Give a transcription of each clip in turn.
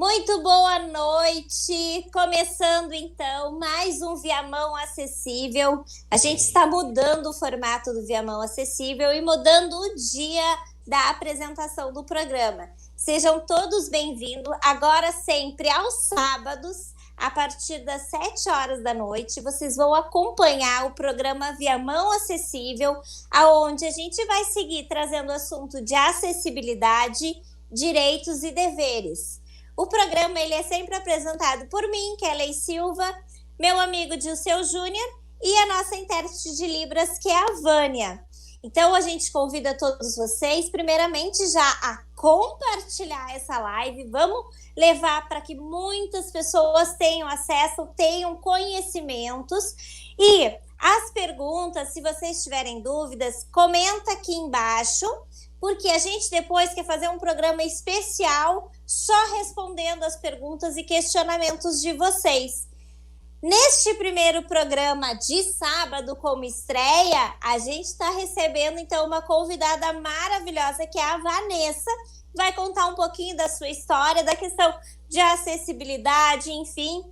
Muito boa noite, começando então mais um Viamão Acessível. A gente está mudando o formato do Viamão Acessível e mudando o dia da apresentação do programa. Sejam todos bem-vindos, agora sempre aos sábados, a partir das 7 horas da noite, vocês vão acompanhar o programa Viamão Acessível, aonde a gente vai seguir trazendo o assunto de acessibilidade, direitos e deveres. O programa ele é sempre apresentado por mim, Kelly Silva, meu amigo Dilceu Júnior e a nossa intérprete de Libras, que é a Vânia. Então, a gente convida todos vocês, primeiramente, já a compartilhar essa live. Vamos levar para que muitas pessoas tenham acesso, tenham conhecimentos. E as perguntas, se vocês tiverem dúvidas, comenta aqui embaixo, porque a gente depois quer fazer um programa especial só respondendo as perguntas e questionamentos de vocês. Neste primeiro programa de sábado, como estreia, a gente está recebendo, então, uma convidada maravilhosa, que é a Vanessa, que vai contar um pouquinho da sua história, da questão de acessibilidade, enfim,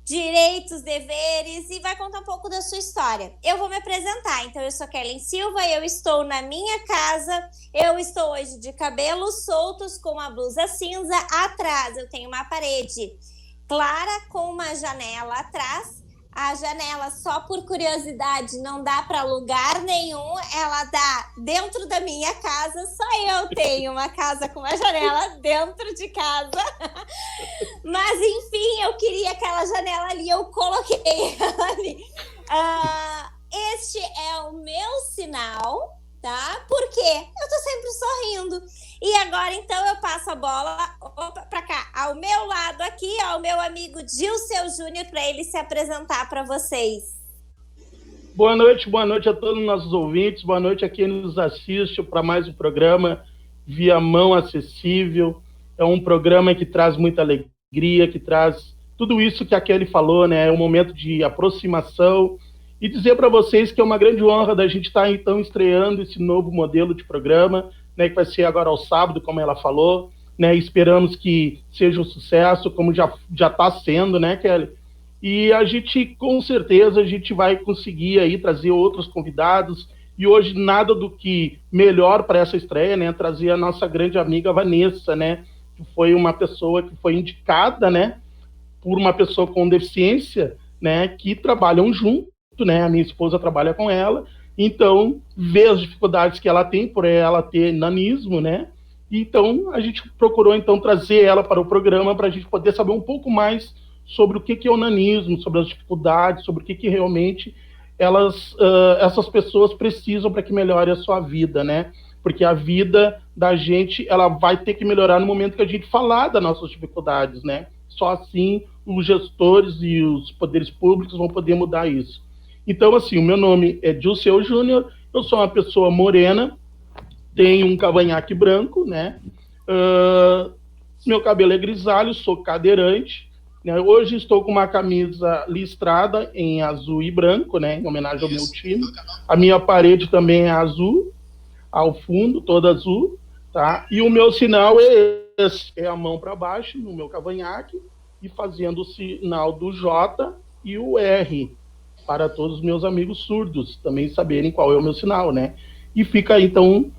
direitos, deveres, e vai contar um pouco da sua história. Eu vou me apresentar, então eu sou Kelly Silva, eu estou na minha casa, eu estou hoje de cabelos soltos com uma blusa cinza, atrás eu tenho uma parede clara com uma janela atrás. A janela, só por curiosidade, não dá para lugar nenhum, ela dá dentro da minha casa, só eu tenho uma casa com uma janela dentro de casa. Mas, enfim, eu queria aquela janela ali, eu coloquei ela ali. Este é o meu sinal, tá? Porque eu tô sempre sorrindo. E agora, então, eu passo a bola para cá, ao meu lado aqui, ao meu amigo Dilceu Júnior, para ele se apresentar para vocês. Boa noite a todos os nossos ouvintes, boa noite a quem nos assiste para mais um programa Viamão Acessível. É um programa que traz muita alegria, que traz tudo isso que a Kelly falou, né? É um momento de aproximação. E dizer para vocês que é uma grande honra da gente estar, então, estreando esse novo modelo de programa, né, que vai ser agora ao sábado, como ela falou, né? Esperamos que seja um sucesso, como já está sendo, né, Kelly? E a gente, com certeza, a gente vai conseguir aí trazer outros convidados, e hoje nada do que melhor para essa estreia, né, trazer a nossa grande amiga Vanessa, né, que foi uma pessoa que foi indicada, né, por uma pessoa com deficiência, né, que trabalham junto, né, a minha esposa trabalha com ela, então vê as dificuldades que ela tem por ela ter nanismo, né, então a gente procurou então trazer ela para o programa para a gente poder saber um pouco mais sobre o que é o nanismo, sobre as dificuldades, sobre o que realmente essas pessoas precisam para que melhore a sua vida, né, porque a vida da gente, ela vai ter que melhorar no momento que a gente falar das nossas dificuldades, né, só assim os gestores e os poderes públicos vão poder mudar isso. Então, assim, o meu nome é Dilceu Júnior, eu sou uma pessoa morena, tenho um cavanhaque branco, né? Meu cabelo é grisalho, sou cadeirante, né? Hoje estou com uma camisa listrada em azul e branco, né? Em homenagem ao meu time. A minha parede também é azul, ao fundo, toda azul, tá? E o meu sinal é esse, é a mão para baixo no meu cavanhaque e fazendo o sinal do J e o R, para todos os meus amigos surdos também saberem qual é o meu sinal, né? E fica aí, então,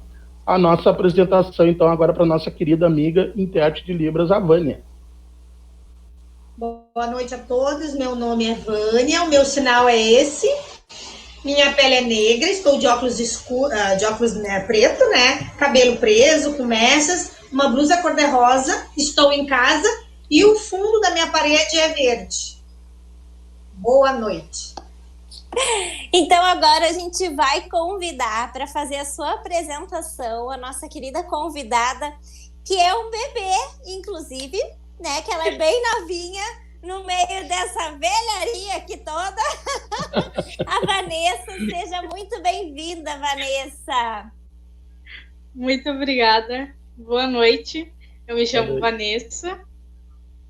a nossa apresentação, então, agora para a nossa querida amiga intérprete de Libras, a Vânia. Boa noite a todos, meu nome é Vânia, o meu sinal é esse, minha pele é negra, estou de óculos preto, né? Cabelo preso, com mechas, uma blusa cor-de-rosa, estou em casa e o fundo da minha parede é verde. Boa noite. Então agora a gente vai convidar para fazer a sua apresentação a nossa querida convidada, que é um bebê, inclusive, né? Que ela é bem novinha no meio dessa velharia aqui toda. A Vanessa, seja muito bem-vinda, Vanessa. Muito obrigada. Boa noite. Eu me chamo Vanessa.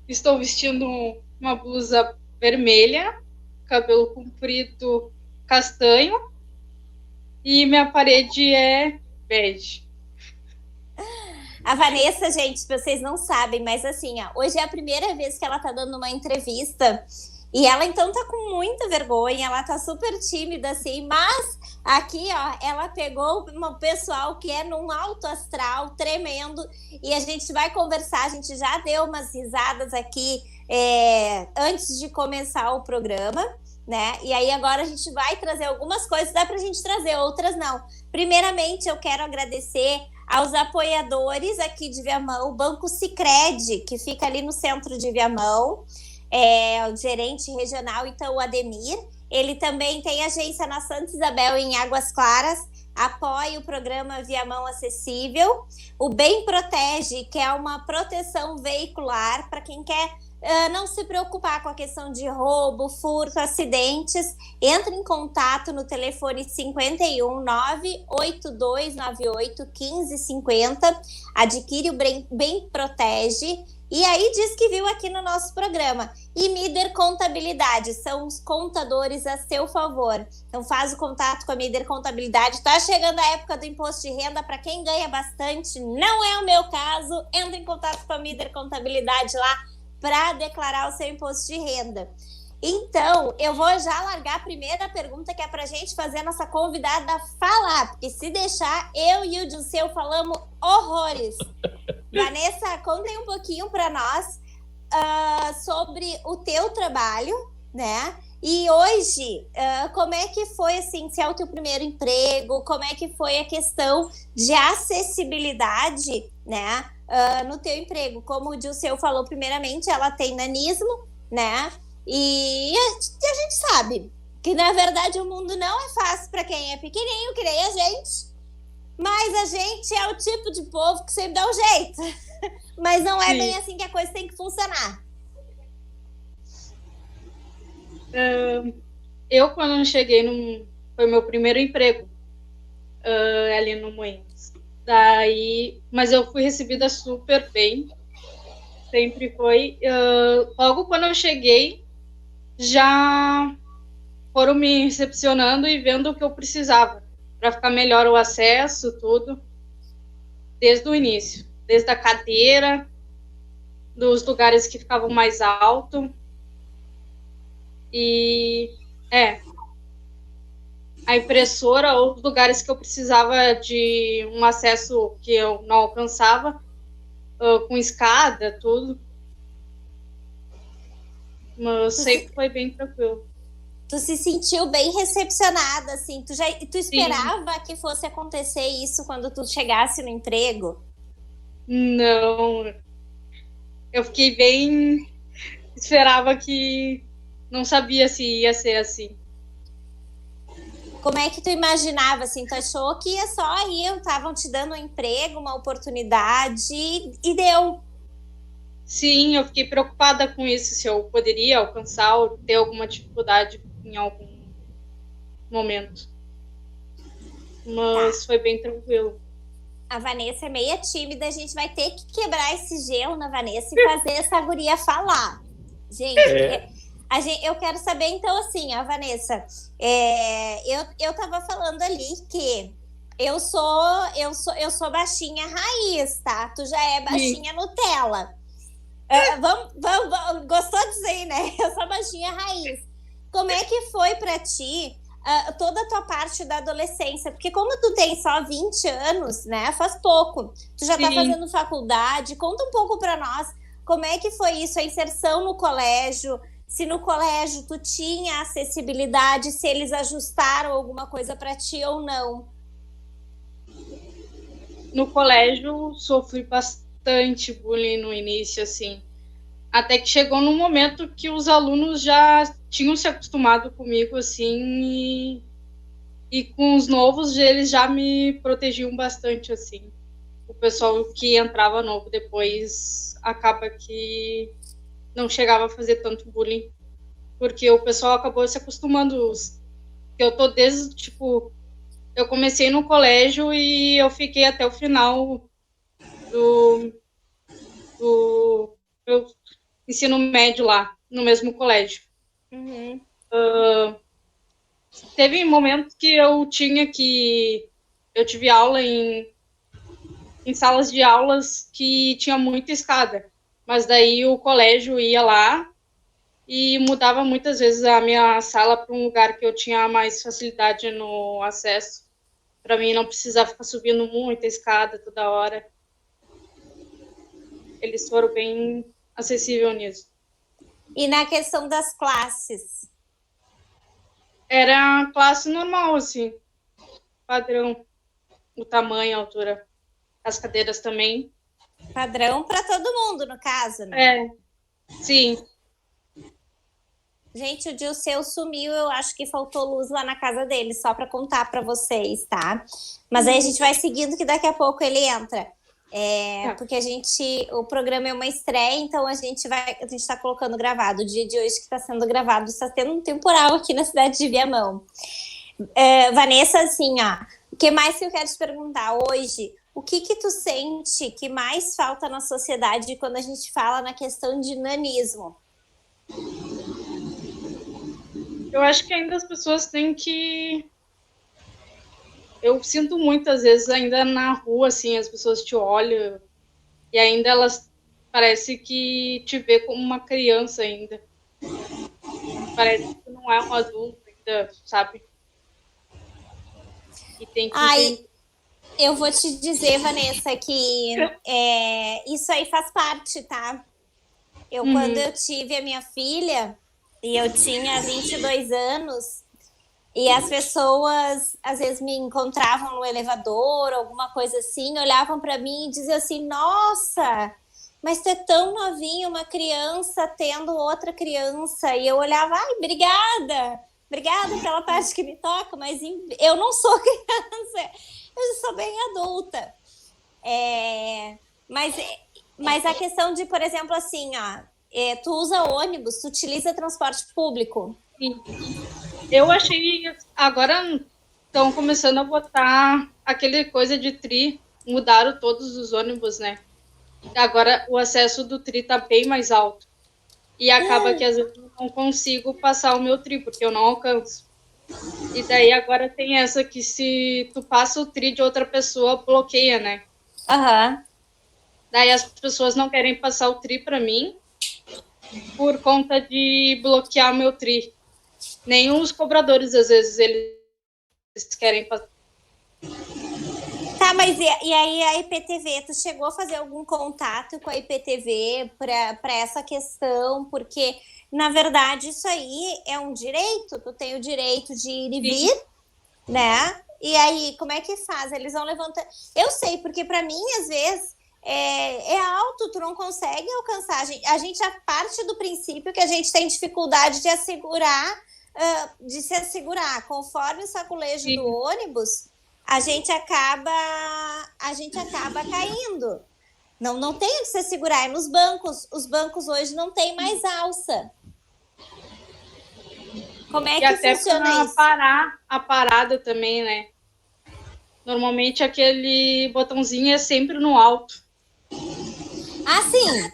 Estou vestindo uma blusa vermelha, cabelo comprido castanho e minha parede é bege. A Vanessa, gente, vocês não sabem, mas assim, ó, hoje é a primeira vez que ela tá dando uma entrevista e ela então tá com muita vergonha, ela tá super tímida assim, mas aqui, ó, ela pegou um pessoal que é num alto astral tremendo e a gente vai conversar, a gente já deu umas risadas aqui antes de começar o programa, né? E aí agora a gente vai trazer algumas coisas, dá pra gente trazer, outras não. Primeiramente, eu quero agradecer aos apoiadores aqui de Viamão, o Banco Sicredi, que fica ali no centro de Viamão, o gerente regional, então, o Ademir. Ele também tem agência na Santa Isabel, em Águas Claras, apoia o programa Viamão Acessível. O Bem Protege, que é uma proteção veicular para quem quer não se preocupar com a questão de roubo, furto, acidentes. Entre em contato no telefone 51 98298 1550. Adquire o Bem Protege. E aí diz que viu aqui no nosso programa. E Mider Contabilidade, são os contadores a seu favor. Então faz o contato com a Mider Contabilidade. Tá chegando a época do imposto de renda para quem ganha bastante. Não é o meu caso. Entra em contato com a Mider Contabilidade lá para declarar o seu imposto de renda. Então, eu vou já largar a primeira pergunta, que é para a gente fazer a nossa convidada falar, porque se deixar, eu e o Dilceu falamos horrores. Vanessa, contem um pouquinho para nós sobre o teu trabalho, né? E hoje, como é que foi, assim, se é o teu primeiro emprego, como é que foi a questão de acessibilidade, né, no teu emprego? Como o Dilceu falou, primeiramente, ela tem nanismo, né? E a gente sabe que, na verdade, o mundo não é fácil para quem é pequenininho, que nem a gente. Mas a gente é o tipo de povo que sempre dá um jeito. Mas não é bem assim que a coisa tem que funcionar. Eu, quando cheguei, foi meu primeiro emprego ali no Moinhos. Mas eu fui recebida super bem. Sempre foi. Logo quando eu cheguei, já foram me recepcionando e vendo o que eu precisava para ficar melhor o acesso, tudo, desde o início, desde a cadeira, dos lugares que ficavam mais alto, e a impressora, ou os lugares que eu precisava de um acesso que eu não alcançava, com escada, tudo. Mas sempre foi bem tranquilo. Tu se sentiu bem recepcionada, assim? Tu esperava Sim. que fosse acontecer isso quando tu chegasse no emprego? Não. Eu fiquei bem... Esperava que... Não sabia se ia ser assim. Como é que tu imaginava, assim? Tu achou que ia só ir, estavam te dando um emprego, uma oportunidade, e deu? Sim, eu fiquei preocupada com isso, se eu poderia alcançar ou ter alguma dificuldade em algum momento. Mas foi bem tranquilo. A Vanessa é meio tímida, a gente vai ter que quebrar esse gelo na Vanessa e fazer essa guria falar. Gente, eu quero saber, então, assim, a Vanessa, eu tava falando ali que eu sou baixinha raiz, tá? Tu já é baixinha Nutella. Gostou disso aí, né? Eu sou baixinha raiz. Como é que foi pra ti toda a tua parte da adolescência? Porque como tu tem só 20 anos, né? Faz pouco. Tu já tá fazendo faculdade. Conta um pouco pra nós como é que foi isso, a inserção no colégio. Se no colégio tu tinha acessibilidade, se eles ajustaram alguma coisa pra ti ou não. No colégio, sofri bastante bullying no início, assim. Até que chegou num momento que os alunos já tinham se acostumado comigo, assim, e com os novos, eles já me protegiam bastante, assim. O pessoal que entrava novo depois acaba que não chegava a fazer tanto bullying, porque o pessoal acabou se acostumando. Eu tô desde, tipo, eu comecei no colégio e eu fiquei até o final do meu ensino médio lá, no mesmo colégio. Uhum. Teve momentos que eu tive aula em em salas de aulas que tinha muita escada, mas daí o colégio ia lá e mudava muitas vezes a minha sala para um lugar que eu tinha mais facilidade no acesso, para mim não precisar ficar subindo muita escada toda hora. Eles foram bem acessíveis nisso. E na questão das classes? Era classe normal, assim, padrão, o tamanho, a altura, as cadeiras também. Padrão para todo mundo, no caso, né? Sim. Gente, o Dilceu sumiu, eu acho que faltou luz lá na casa dele, só para contar para vocês, tá? Mas aí a gente vai seguindo que daqui a pouco ele entra. Porque o programa é uma estreia, então a gente tá colocando gravado. O dia de hoje que está sendo gravado, está tendo um temporal aqui na cidade de Viamão. Vanessa, assim, ó, o que mais que eu quero te perguntar hoje? O que tu sente que mais falta na sociedade quando a gente fala na questão de nanismo? Eu acho que ainda as pessoas têm que... Eu sinto muitas vezes ainda na rua, assim, as pessoas te olham e ainda elas parece que te vê como uma criança ainda. Parece que não é um adulto ainda, sabe? E tem que... Eu vou te dizer, Vanessa, que isso aí faz parte, tá? Quando eu tive a minha filha, e eu tinha 22 anos, e as pessoas, às vezes, me encontravam no elevador, alguma coisa assim, olhavam para mim e diziam assim, nossa, mas tu é tão novinho, uma criança tendo outra criança. E eu olhava, ai, obrigada pela parte que me toca, mas eu não sou criança, eu sou bem adulta. Mas a questão de, por exemplo, assim, ó, tu usa ônibus, tu utiliza transporte público? Sim. Eu achei, agora estão começando a botar aquele coisa de tri, mudaram todos os ônibus, né? Agora o acesso do tri tá bem mais alto. E acaba que às vezes eu não consigo passar o meu tri, porque eu não alcanço. E daí agora tem essa que se tu passa o tri de outra pessoa, bloqueia, né? Daí as pessoas não querem passar o tri para mim por conta de bloquear o meu tri. Nem os cobradores, às vezes, eles querem passar. Tá, mas e aí a IPTV, tu chegou a fazer algum contato com a IPTV para essa questão? Porque, na verdade, isso aí é um direito, tu tem o direito de ir e vir, né? E aí, como é que faz? Eles vão levantar... Eu sei, porque para mim, às vezes, é alto, tu não consegue alcançar. A gente já parte do princípio que a gente tem dificuldade de se assegurar. Conforme o saculejo do ônibus, a gente acaba caindo. Não tem onde se segurar. É nos bancos. Os bancos hoje não tem mais alça. Como é que funciona isso? Parar a parada também, né? Normalmente aquele botãozinho é sempre no alto. Sim.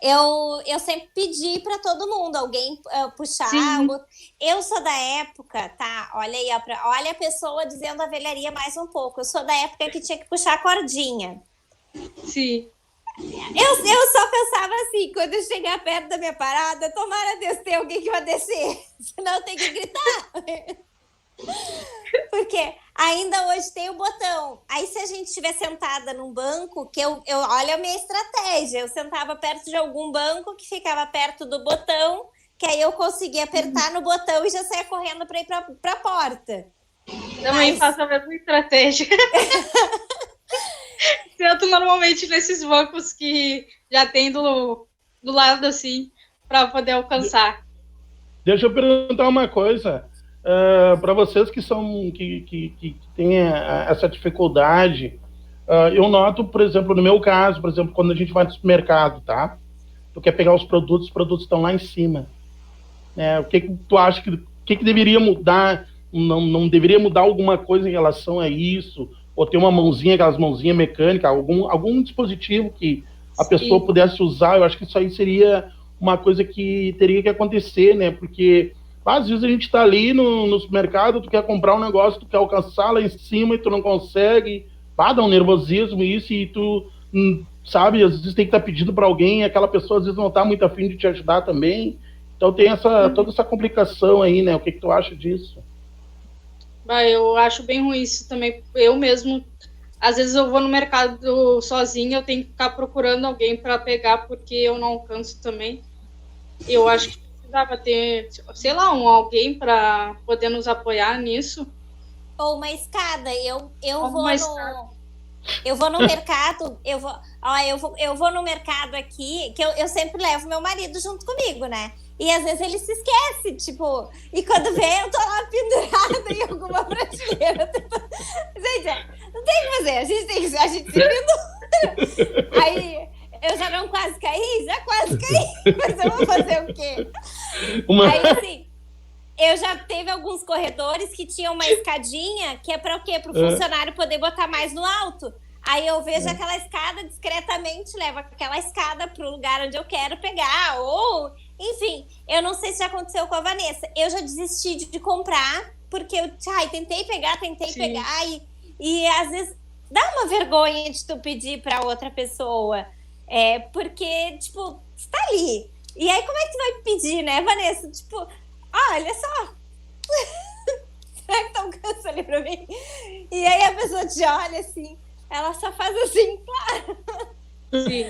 Eu sempre pedi para todo mundo, alguém puxar. Eu sou da época, tá? Olha aí, olha a pessoa dizendo a velharia mais um pouco. Eu sou da época que tinha que puxar a cordinha. Sim. Eu só pensava assim, quando eu chegar perto da minha parada, tomara Deus ter alguém que vai descer, senão eu tenho que gritar. Porque ainda hoje tem o botão. Aí se a gente estiver sentada num banco, que olha a minha estratégia, eu sentava perto de algum banco que ficava perto do botão, que aí eu conseguia apertar no botão e já saia correndo para ir para a porta. Também faço a mesma estratégia. Sento normalmente nesses bancos que já tem do lado assim, para poder alcançar. Deixa eu perguntar uma coisa. Para vocês que têm essa dificuldade, eu noto, por exemplo, no meu caso, por exemplo, quando a gente vai no supermercado, tá? Tu quer pegar os produtos estão lá em cima. O que tu acha que deveria mudar? Não deveria mudar alguma coisa em relação a isso? Ou ter uma mãozinha, aquelas mãozinhas mecânicas, algum dispositivo que a pessoa pudesse usar? Eu acho que isso aí seria uma coisa que teria que acontecer, né? Porque às vezes a gente está ali no supermercado, tu quer comprar um negócio, tu quer alcançar lá em cima e tu não consegue. dá um nervosismo isso, e tu, sabe, às vezes tem que estar pedindo para alguém, aquela pessoa às vezes não está muito afim de te ajudar também. Então tem toda essa complicação aí, né? O que tu acha disso? Eu acho bem ruim isso também. Eu mesmo, às vezes eu vou no mercado sozinha, eu tenho que ficar procurando alguém para pegar, porque eu não alcanço também. Eu acho que precisava ter, sei lá, alguém para poder nos apoiar nisso. Ou uma escada. Eu vou no mercado, eu vou no mercado aqui, que eu sempre levo meu marido junto comigo, né? E às vezes ele se esquece, tipo, e quando vem eu tô lá pendurada em alguma prateleira. Gente, não tem o que fazer, a gente se pendura. Aí eu já não quase caí, mas eu vou fazer o quê? Aí assim, eu já teve alguns corredores que tinham uma escadinha, que é para o quê? Para o funcionário poder botar mais no alto. Aí eu vejo aquela escada discretamente, levo aquela escada para o lugar onde eu quero pegar. Ou, enfim, eu não sei se já aconteceu com a Vanessa. Eu já desisti de comprar, porque eu tentei pegar, e às vezes dá uma vergonha de tu pedir para outra pessoa. Porque, tipo, está ali. E aí como é que tu vai pedir, né, Vanessa? Tipo, olha só. Será que tá um canso ali pra mim? E aí a pessoa te olha assim, ela só faz assim, claro. Sim.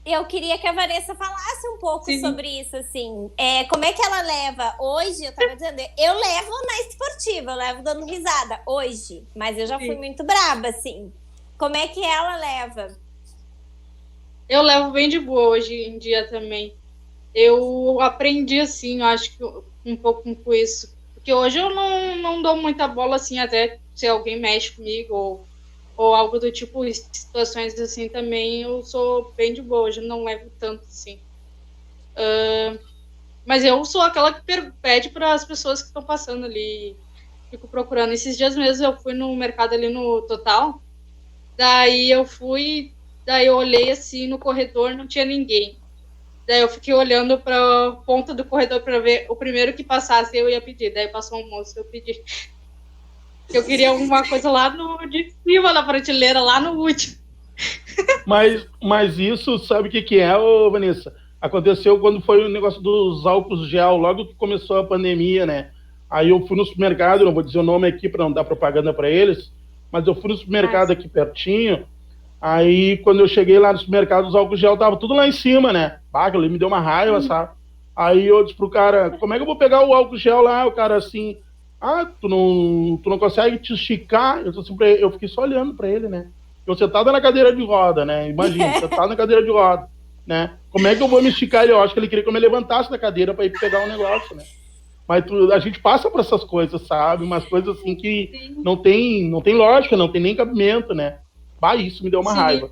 Eu queria que a Vanessa falasse um pouco sobre isso, assim. Como é que ela leva? Hoje, eu tava dizendo, eu levo na esportiva, eu levo dando risada hoje, mas eu já fui muito braba, assim. Como é que ela leva? Eu levo bem de boa hoje em dia também. Eu aprendi, assim, eu acho que um pouco com isso. Porque hoje eu não dou muita bola, assim, até se alguém mexe comigo ou algo do tipo, situações assim também, eu sou bem de boa, hoje não levo tanto, assim. Mas eu sou aquela que pede para as pessoas que estão passando ali, fico procurando. Esses dias mesmo eu fui no mercado ali no Total, daí eu olhei assim no corredor, não tinha ninguém. Daí eu fiquei olhando para a ponta do corredor para ver o primeiro que passasse, eu ia pedir. Daí passou um moço, eu pedi. Eu queria alguma coisa lá de cima da prateleira, lá no último. Mas isso, sabe o que é, Vanessa? Aconteceu quando foi o negócio dos álcools gel, logo que começou a pandemia, né? Aí eu fui no supermercado, não vou dizer o nome aqui para não dar propaganda para eles, mas eu fui no supermercado aqui pertinho. Aí, quando eu cheguei lá no supermercado, os álcool gel estavam tudo lá em cima, né? Aquilo me deu uma raiva, sabe? Aí eu disse pro cara, como é que eu vou pegar o álcool gel lá? O cara assim, tu não consegue te esticar? Eu fiquei só olhando pra ele, né? Eu sentado na cadeira de roda, né? Imagina, sentado na cadeira de roda, né? Como é que eu vou me esticar? Eu acho que ele queria que eu me levantasse da cadeira pra ir pegar um negócio, né? Mas a gente passa por essas coisas, sabe? Umas coisas assim que não tem lógica, não tem nem cabimento, né? Isso me deu uma raiva.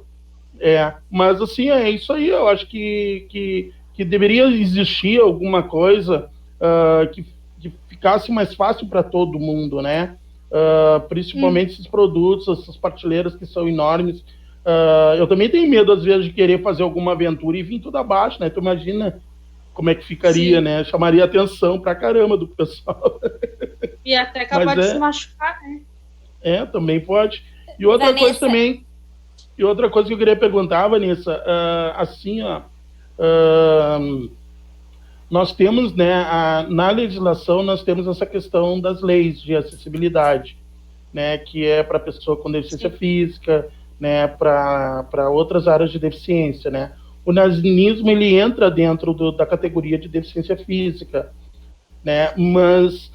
Mas assim, é isso aí. Eu acho que deveria existir alguma coisa que ficasse mais fácil para todo mundo, né? Principalmente esses produtos, essas prateleiras que são enormes. Eu também tenho medo, às vezes, de querer fazer alguma aventura e vir tudo abaixo, né? Tu imagina como é que ficaria, né? Chamaria atenção pra caramba do pessoal. E até capaz de se machucar, né? Também pode. E outra coisa também, que eu queria perguntar, Vanessa, assim, nós temos, né, na legislação, nós temos essa questão das leis de acessibilidade, né, que é para pessoa com deficiência física, né, para outras áreas de deficiência, né. O nanismo, ele entra dentro da categoria de deficiência física, né, mas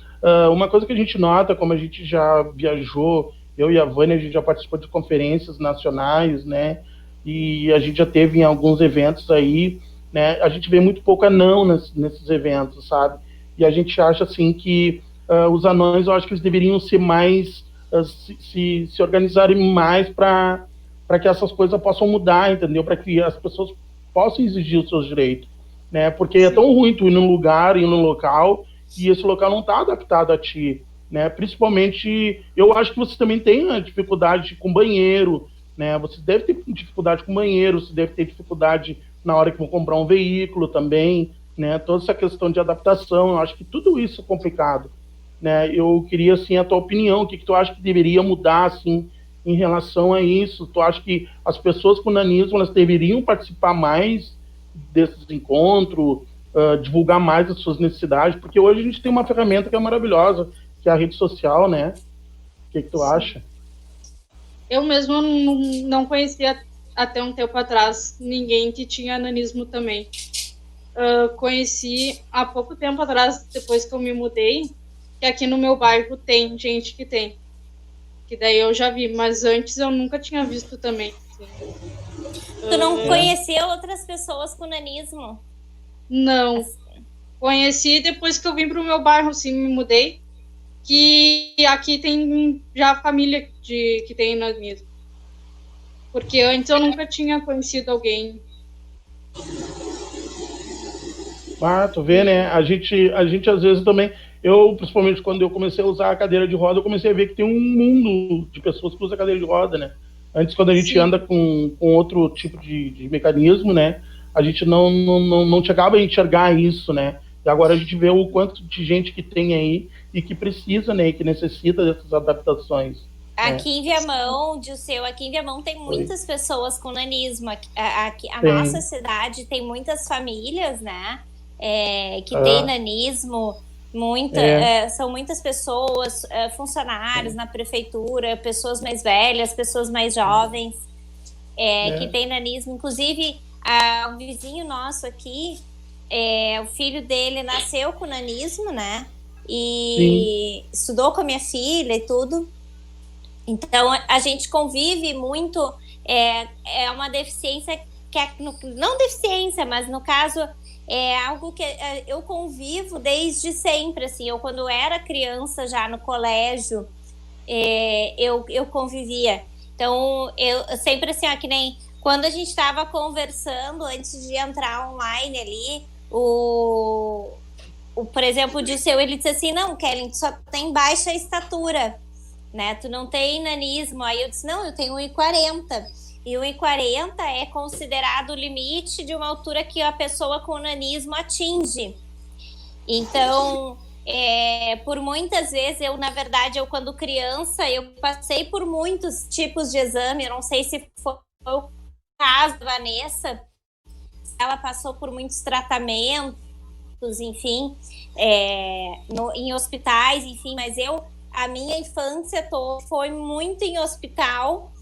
uma coisa que a gente nota, como a gente já viajou, eu e a Vânia, a gente já participou de conferências nacionais, né? E a gente já teve em alguns eventos aí, né? A gente vê muito pouco anão nesses eventos, sabe? E a gente acha, assim, que os anões, eu acho que eles deveriam ser mais, se organizarem mais para que essas coisas possam mudar, entendeu? Para que as pessoas possam exigir os seus direitos, né? Porque é tão ruim tu ir num lugar, ir num local, e esse local não está adaptado a ti, né? Principalmente, eu acho que você também tem a dificuldade com banheiro, né? Você deve ter dificuldade com banheiro, você deve ter dificuldade na hora que vão comprar um veículo também, né? Toda essa questão de adaptação, eu acho que tudo isso é complicado, né? Eu queria, assim, a tua opinião, o que tu acha que deveria mudar, assim, em relação a isso? Tu acha que as pessoas com nanismo, elas deveriam participar mais desses encontros, divulgar mais as suas necessidades? Porque hoje a gente tem uma ferramenta que é maravilhosa, que é a rede social, né? O que tu acha? Eu mesma não conhecia até um tempo atrás ninguém que tinha nanismo também. Conheci há pouco tempo atrás, depois que eu me mudei, que aqui no meu bairro tem gente que tem. Que daí eu já vi, mas antes eu nunca tinha visto também. Assim. Tu não conhecia outras pessoas com nanismo? Não. Conheci depois que eu vim pro meu bairro, assim, me mudei. Que aqui tem já família que tem nanismo. Porque antes eu nunca tinha conhecido alguém. Tu vê, né? A gente às vezes também... Eu, principalmente quando eu comecei a usar a cadeira de roda, eu comecei a ver que tem um mundo de pessoas que usam a cadeira de roda, né? Antes, quando a gente anda com outro tipo de mecanismo, né? A gente não chegava a enxergar isso, né? E agora a gente vê o quanto de gente que tem aí e que precisa, né? E que necessita dessas adaptações. Aqui em Viamão, aqui em Viamão tem muitas pessoas com nanismo. A nossa cidade tem muitas famílias, né? Que tem nanismo. São muitas pessoas, funcionários na prefeitura, pessoas mais velhas, pessoas mais jovens, que têm nanismo. Inclusive, um vizinho nosso aqui, o filho dele nasceu com nanismo, né? E estudou com a minha filha e tudo. Então, a gente convive muito. É uma deficiência que não deficiência, mas no caso é algo que eu convivo desde sempre, assim. Eu, quando era criança, já no colégio, eu convivia. Então, eu sempre, assim, que nem quando a gente estava conversando antes de entrar online ali, por exemplo, ele disse assim, não, Kellen, tu só tem baixa estatura, né? Tu não tem nanismo. Aí eu disse, não, eu tenho 1,40. E 1,40 é considerado o limite de uma altura que a pessoa com nanismo atinge. Então, por muitas vezes, na verdade, quando criança, eu passei por muitos tipos de exame. Eu não sei se foi o caso da Vanessa, ela passou por muitos tratamentos, enfim, em hospitais, enfim, mas a minha infância toda foi muito em hospital,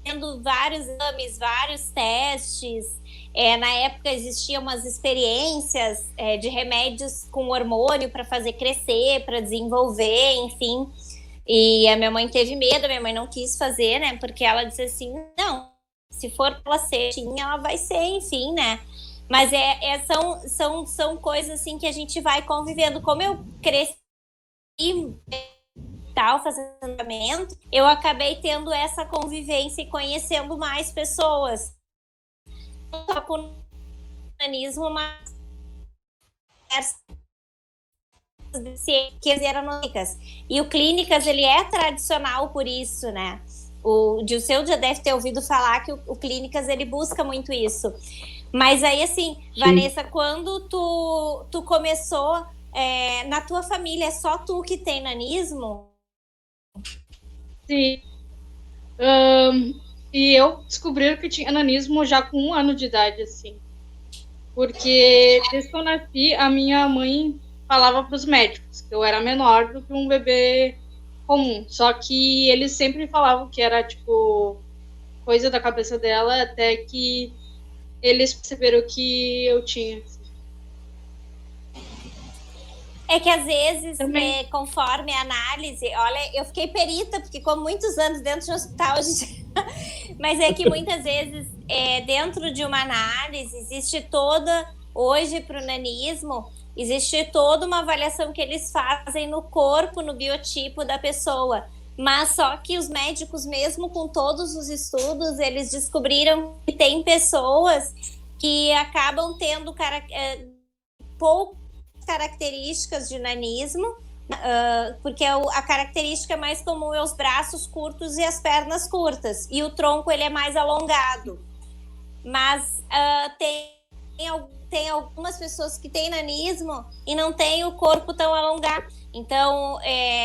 tendo vários exames, vários testes. Na época existiam umas experiências de remédios com hormônio para fazer crescer, para desenvolver, enfim. E a minha mãe teve medo, a minha mãe não quis fazer, né? Porque ela disse assim, não, se for pra ela ser, ela vai ser, enfim, né? Mas são coisas assim que a gente vai convivendo. Como eu cresci fazendo tratamento, eu acabei tendo essa convivência e conhecendo mais pessoas. Não só com nanismo, mas que eram clínicas. E o clínicas, ele é tradicional por isso, né? O Dilceu já deve ter ouvido falar que o clínicas, ele busca muito isso. Mas aí, assim, sim, Vanessa, quando tu começou, na tua família, é só tu que tem nanismo? Sim. E eu descobri que tinha nanismo já com 1 ano de idade, assim. Porque desde que eu nasci, a minha mãe falava para os médicos que eu era menor do que um bebê comum. Só que eles sempre falavam que era, tipo, coisa da cabeça dela, até que eles perceberam que eu tinha. É que às vezes, conforme a análise, olha, eu fiquei perita, porque com muitos anos dentro de um hospital, mas é que muitas vezes, dentro de uma análise, existe hoje para o nanismo, existe toda uma avaliação que eles fazem no corpo, no biotipo da pessoa. Mas só que os médicos, mesmo com todos os estudos, eles descobriram que tem pessoas que acabam tendo poucas características de nanismo, porque a característica mais comum é os braços curtos e as pernas curtas, e o tronco ele é mais alongado. Mas tem algumas pessoas que têm nanismo e não têm o corpo tão alongado. Então,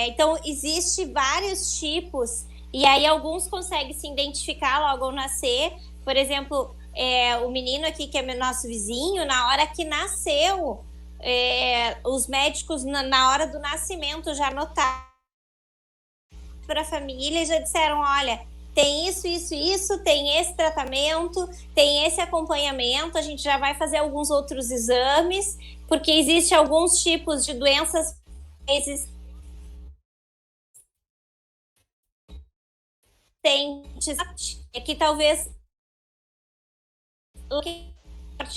então existe vários tipos, e aí alguns conseguem se identificar logo ao nascer. Por exemplo, o menino aqui, que é nosso vizinho, na hora que nasceu, os médicos, na hora do nascimento, já notaram para a família e já disseram, olha, tem isso, isso, isso, tem esse tratamento, tem esse acompanhamento, a gente já vai fazer alguns outros exames, porque existe alguns tipos de doenças existentes que talvez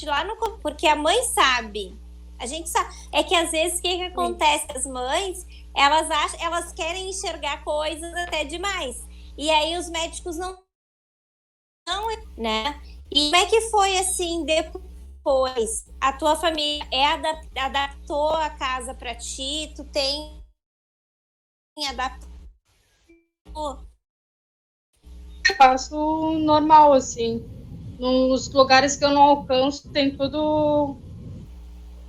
lá no, porque a mãe sabe, a gente sabe, é que às vezes o que acontece, as mães elas querem enxergar coisas até demais, e aí os médicos não, né? E como é que foi assim depois? A tua família adaptou a casa para ti? Tu tem adaptou? Faço normal, assim. Nos lugares que eu não alcanço, tem tudo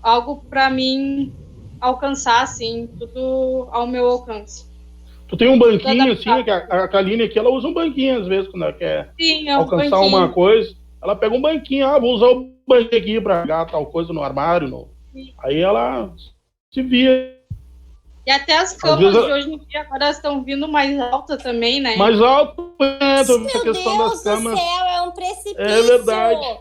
algo para mim alcançar, assim, tudo ao meu alcance. Tu tem um banquinho, assim, que a Kaline aqui, ela usa um banquinho, às vezes, quando ela quer alcançar uma coisa, ela pega um banquinho, vou usar o banquinho aqui para pegar tal coisa no armário, aí ela se via. E até as camas de hoje em dia agora estão vindo mais altas também, né? Mais alto, essa questão das camas. Meu Deus do céu, é um precipício. É verdade.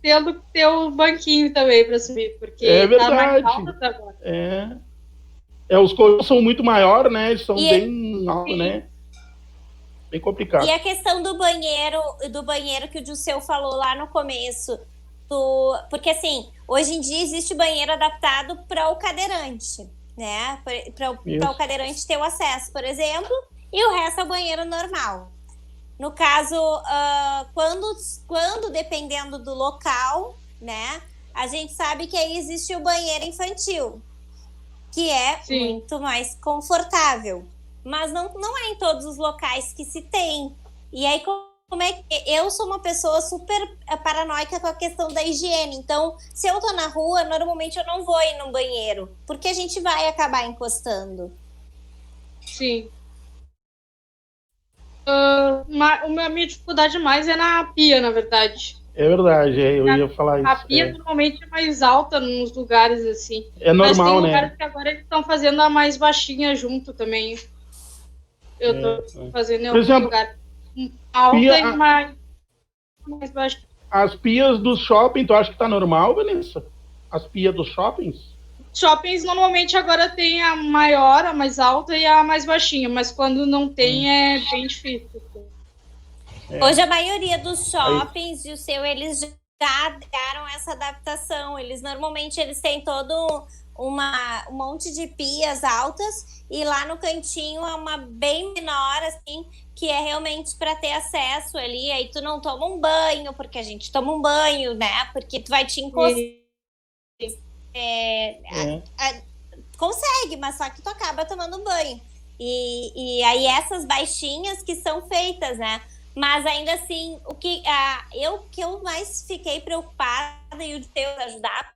Tendo que ter um banquinho também para subir, porque tá mais alta agora. Os colchões são muito maiores, né? Eles são bem altos, né? Bem complicado. E a questão do banheiro que o Dilceu falou lá no começo, porque assim, hoje em dia existe banheiro adaptado para o cadeirante, né? Para o cadeirante ter o acesso, por exemplo, e o resto é o banheiro normal. No caso, quando dependendo do local, né, a gente sabe que aí existe o banheiro infantil, que é muito mais confortável, mas não é em todos os locais que se tem. E aí, como é que eu sou uma pessoa super paranoica com a questão da higiene, então se eu tô na rua, normalmente eu não vou ir no banheiro, porque a gente vai acabar encostando. Sim. A minha dificuldade mais é na pia, na verdade. É verdade, eu ia falar isso. A pia normalmente é mais alta nos lugares assim. É normal, né? Mas tem lugares que agora eles estão fazendo a mais baixinha junto também. Eu tô fazendo em algum lugar alta e mais baixinha. As pias do shopping, tu acha que tá normal, Vanessa? As pias dos shoppings? Shoppings normalmente agora tem a maior, a mais alta e a mais baixinha, mas quando não tem é bem difícil. Hoje a maioria dos shoppings e o seu, eles já deram essa adaptação. Normalmente eles têm todo um monte de pias altas e lá no cantinho é uma bem menor, assim, que é realmente para ter acesso ali. Aí tu não toma um banho, porque a gente toma um banho, né? Porque tu vai te encostar. Consegue, mas só que tu acaba tomando banho. E aí essas baixinhas que são feitas, né? Mas ainda assim, o que eu mais fiquei preocupada e o Deus ajudar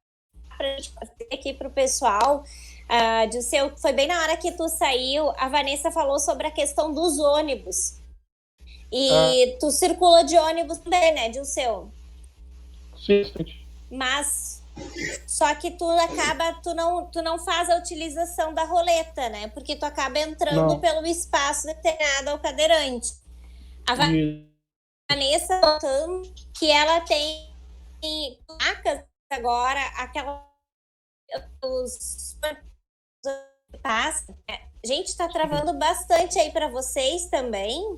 pra gente fazer aqui pro pessoal, Dilceu, foi bem na hora que tu saiu, a Vanessa falou sobre a questão dos ônibus. E tu circula de ônibus também, né, Dilceu? Sim. Mas só que tu não faz a utilização da roleta, né? Porque tu acaba entrando pelo espaço destinado ao cadeirante. A Vanessa contando que ela tem placas agora, gente, tá travando bastante aí para vocês também.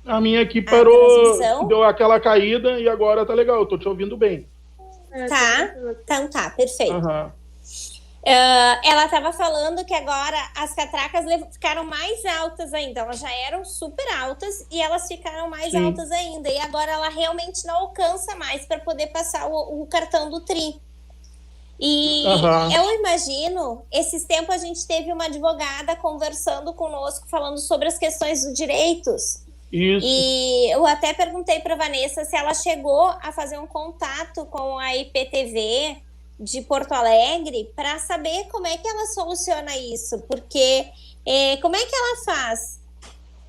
A minha aqui parou, deu aquela caída e agora tá legal, eu tô te ouvindo bem. Tá, então tá, perfeito. Ela estava falando que agora as catracas ficaram mais altas ainda. Elas já eram super altas e elas ficaram mais altas ainda. E agora ela realmente não alcança mais para poder passar o cartão do TRI. E eu imagino, esses tempos a gente teve uma advogada conversando conosco, falando sobre as questões dos direitos. Isso. E eu até perguntei para Vanessa se ela chegou a fazer um contato com a IPTV de Porto Alegre para saber como é que ela soluciona isso, porque como é que ela faz?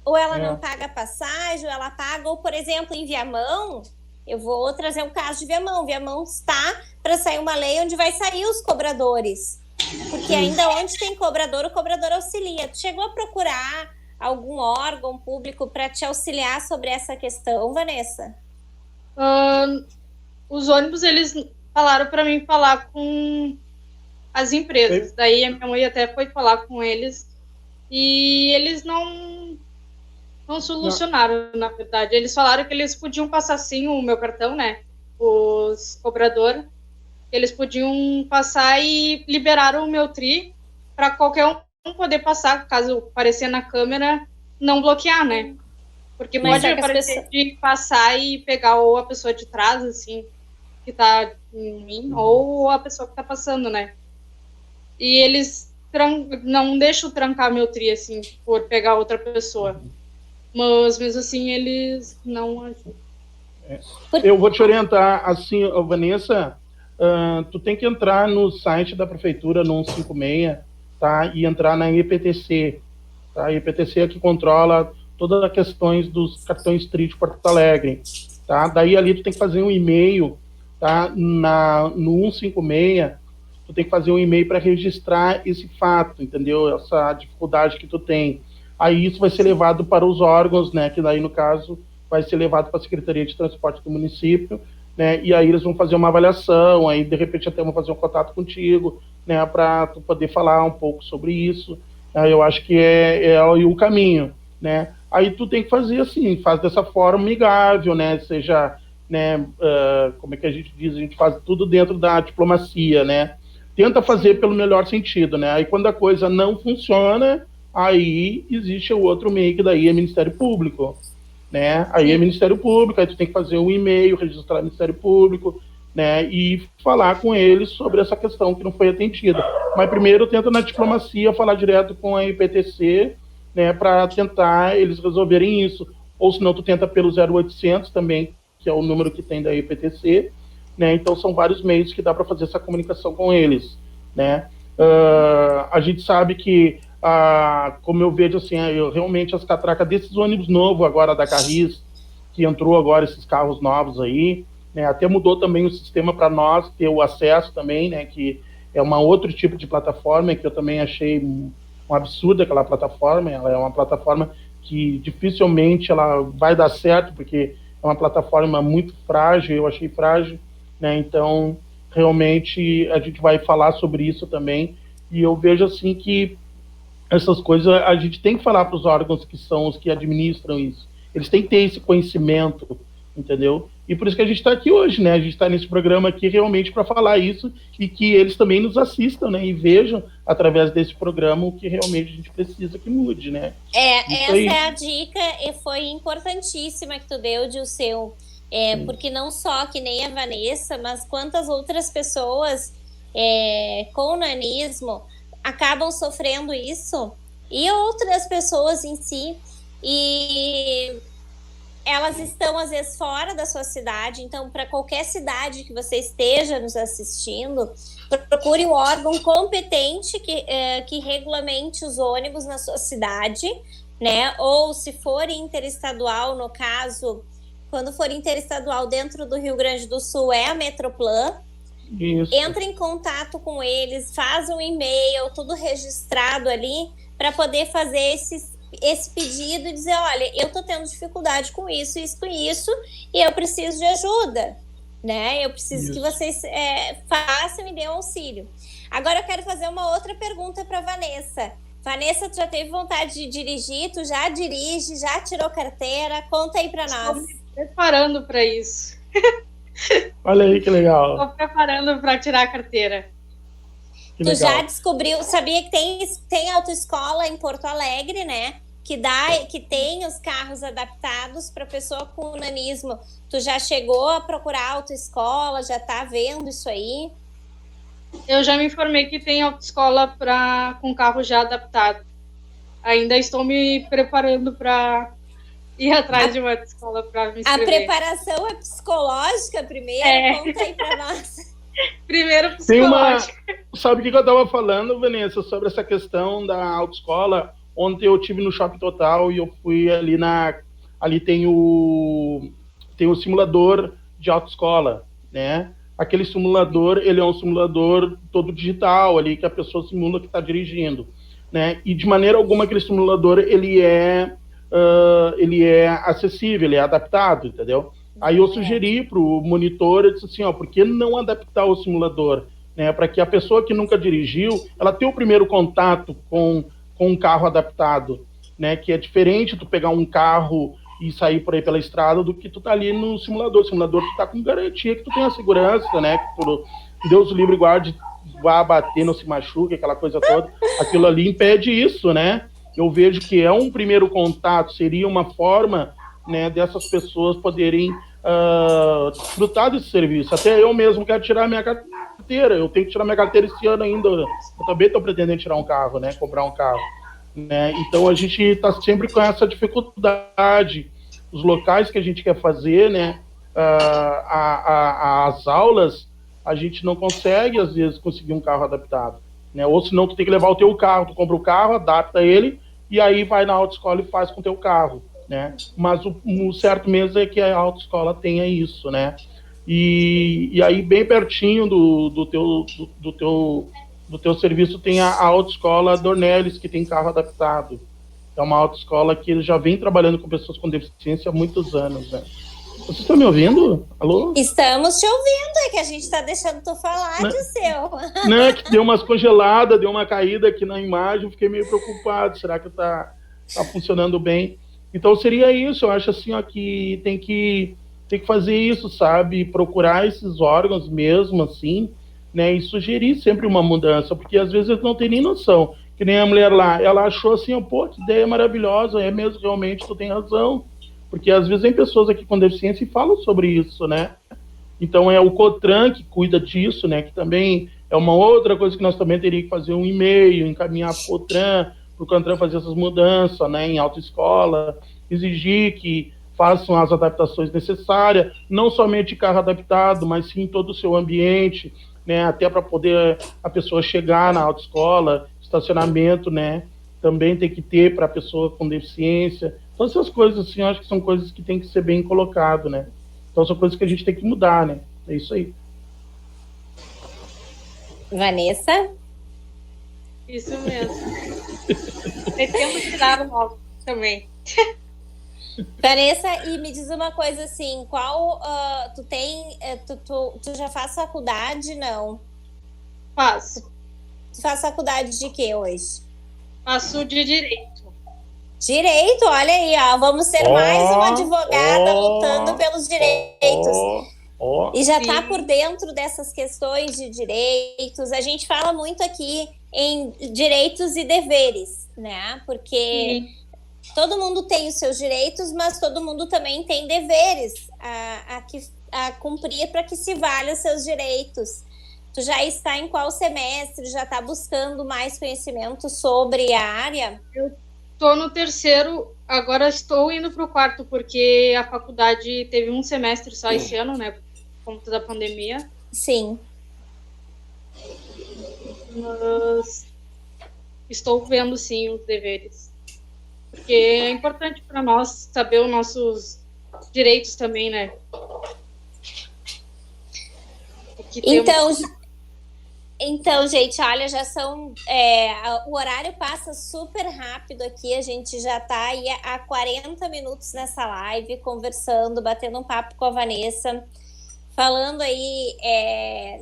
Ou ela não paga passagem, ou ela paga, ou, por exemplo, em Viamão, eu vou trazer um caso de Viamão. Viamão está para sair uma lei onde vai sair os cobradores, porque ainda onde tem cobrador, o cobrador auxilia. Tu chegou a procurar algum órgão público para te auxiliar sobre essa questão, Vanessa? Os ônibus, eles falaram para mim falar com as empresas. Daí a minha mãe até foi falar com eles e eles não solucionaram, na verdade. Eles falaram que eles podiam passar sim o meu cartão, né? Os cobradores, eles podiam passar e liberaram o meu tri para qualquer um poder passar, caso aparecer na câmera, não bloquear, né? Porque pode aparecer de passar e pegar ou a pessoa de trás, assim, que tá em mim, ou a pessoa que tá passando, né? E eles não deixam trancar meu tri, assim, por pegar outra pessoa. Mas, mesmo assim, eles não ajudam. Eu vou te orientar, assim, Vanessa, tu tem que entrar no site da prefeitura, no 156, tá? E entrar na IPTC, tá? A IPTC é que controla todas as questões dos cartões TRI de Porto Alegre, tá? Daí ali tu tem que fazer um e-mail, tá? No 156, tu tem que fazer um e-mail para registrar esse fato, entendeu? Essa dificuldade que tu tem. Aí isso vai ser levado para os órgãos, né? Que daí, no caso, vai ser levado para a Secretaria de Transporte do município, né? E aí eles vão fazer uma avaliação, aí de repente até vão fazer um contato contigo, né? Para tu poder falar um pouco sobre isso. Eu acho que é o caminho, né? Aí tu tem que fazer assim, faz dessa forma amigável, né? Seja, né? Como é que a gente diz? A gente faz tudo dentro da diplomacia, né? Tenta fazer pelo melhor sentido, né? Aí quando a coisa não funciona, aí existe o outro meio, que daí é Ministério Público, né? Aí é Ministério Público, aí tu tem que fazer um e-mail, registrar no Ministério Público, né? E falar com eles sobre essa questão que não foi atendida. Mas primeiro tenta na diplomacia falar direto com a IPTC, né? Para tentar eles resolverem isso. Ou senão tu tenta pelo 0800 também, que é o número que tem da IPTC, né? Então são vários meios que dá para fazer essa comunicação com eles, né? A gente sabe que como eu vejo assim, realmente as catracas desses ônibus novos agora da Carris, que entrou agora esses carros novos aí, né, até mudou também o sistema para nós ter o acesso também, né, que é uma outro tipo de plataforma que eu também achei um absurdo aquela plataforma. Ela é uma plataforma que dificilmente ela vai dar certo, porque é uma plataforma muito frágil, eu achei frágil, né, então realmente a gente vai falar sobre isso também, e eu vejo assim que essas coisas a gente tem que falar para os órgãos que são os que administram isso. Eles têm que ter esse conhecimento, entendeu? E por isso que a gente está aqui hoje, né? A gente está nesse programa aqui realmente para falar isso, e que eles também nos assistam, né? E vejam através desse programa o que realmente a gente precisa que mude, né? Essa é a dica, e foi importantíssima que tu deu, Dilceu. Porque não só que nem a Vanessa, mas quantas outras pessoas com nanismo acabam sofrendo isso, e outras pessoas em si, e elas estão às vezes fora da sua cidade. Então, para qualquer cidade que você esteja nos assistindo, procure um órgão competente que regulamente os ônibus na sua cidade, né? Ou se for interestadual, no caso, quando for interestadual dentro do Rio Grande do Sul, é a Metroplan. Isso. Entra em contato com eles, faz um e-mail, tudo registrado ali, para poder fazer esse pedido e dizer: olha, eu estou tendo dificuldade com isso, e eu preciso de ajuda, né? Eu preciso que vocês façam e dêem auxílio. Agora eu quero fazer uma outra pergunta para Vanessa. Vanessa, tu já teve vontade de dirigir? Tu já dirige? Já tirou carteira? Conta aí para nós. Estou me preparando para isso. Olha aí que legal. Estou preparando para tirar a carteira. Tu já descobriu, sabia que tem autoescola em Porto Alegre, né? Que tem os carros adaptados para pessoa com nanismo. Tu já chegou a procurar autoescola? Já tá vendo isso aí? Eu já me informei que tem autoescola com carro já adaptado. Ainda estou me preparando para ir atrás de uma escola para me inscrever. A preparação é psicológica primeiro? Conta aí para nós. Primeiro Tem psicológico. Sabe o que eu estava falando, Vanessa, sobre essa questão da autoescola? Ontem eu tive no Shopping Total e eu fui ali ali tem o simulador de autoescola, né? Aquele simulador, ele é um simulador todo digital ali, que a pessoa simula que está dirigindo, né? E de maneira alguma aquele simulador, ele é acessível, ele é adaptado, entendeu? Aí eu sugeri para o monitor, eu disse assim, ó, por que não adaptar o simulador, né? Para que a pessoa que nunca dirigiu, ela tenha o primeiro contato com um carro adaptado, né? Que é diferente tu pegar um carro e sair por aí pela estrada do que tu tá ali no simulador. O simulador tu tá com garantia que tu tem a segurança, né? Que tu, Deus o livre guarde, vá bater, não se machuque, aquela coisa toda. Aquilo ali impede isso, né? Eu vejo que é um primeiro contato, seria uma forma, né, dessas pessoas poderem desfrutar desse serviço. Até eu mesmo quero tirar minha carteira, eu tenho que tirar minha carteira esse ano ainda. Eu também estou pretendendo tirar um carro, né, comprar um carro. Né? Então a gente está sempre com essa dificuldade. Os locais que a gente quer fazer, né, as aulas, a gente não consegue, às vezes, conseguir um carro adaptado. Né? Ou senão tu tem que levar o teu carro, tu compra o carro, adapta ele, e aí vai na autoescola e faz com o teu carro. Né? Mas o certo mesmo é que a autoescola tenha isso, né? E aí bem pertinho do teu serviço tem a autoescola Dornelles, que tem carro adaptado. É uma autoescola que já vem trabalhando com pessoas com deficiência há muitos anos, né? Vocês estão me ouvindo? Alô? Estamos te ouvindo, é que a gente está deixando tu falar, Dirceu. Não, é que deu umas congeladas, deu uma caída aqui na imagem, eu fiquei meio preocupado, será que tá funcionando bem? Então seria isso, eu acho assim, ó, que tem que fazer isso, sabe? Procurar esses órgãos mesmo, assim, né? E sugerir sempre uma mudança, porque às vezes eles não têm nem noção. Que nem a mulher lá, ela achou assim, ó, pô, que ideia maravilhosa, é mesmo, realmente, tu tem razão. Porque às vezes tem pessoas aqui com deficiência e falam sobre isso, né? Então é o COTRAN que cuida disso, né? Que também é uma outra coisa que nós também teríamos que fazer um e-mail, encaminhar para o COTRAN fazer essas mudanças, né? Em autoescola, exigir que façam as adaptações necessárias, não somente carro adaptado, mas sim todo o seu ambiente, né? Até para poder a pessoa chegar na autoescola, estacionamento, né? Também tem que ter para a pessoa com deficiência. Todas essas coisas, assim, eu acho que são coisas que tem que ser bem colocado, né? Então são coisas que a gente tem que mudar, né? É isso aí. Vanessa? Isso mesmo. Temos que tirar o óculos também. Vanessa, e me diz uma coisa assim, qual tu já faz faculdade, não? Faço. Tu faz faculdade de quê hoje? Faço de Direito. Direito, olha aí, ó, vamos ser mais uma advogada lutando pelos direitos. E já está por dentro dessas questões de direitos. A gente fala muito aqui em direitos e deveres, né? Porque todo mundo tem os seus direitos, mas todo mundo também tem deveres a cumprir para que se valha os seus direitos. Tu já está em qual semestre? Já está buscando mais conhecimento sobre a área? Eu estou no terceiro, agora estou indo para o quarto, porque a faculdade teve um semestre só esse ano, né? Por conta da pandemia. Sim. Mas estou vendo, sim, os deveres. Porque é importante para nós saber os nossos direitos também, né? Então, gente, olha, já são... o horário passa super rápido aqui, a gente já está aí há 40 minutos nessa live, conversando, batendo um papo com a Vanessa, falando aí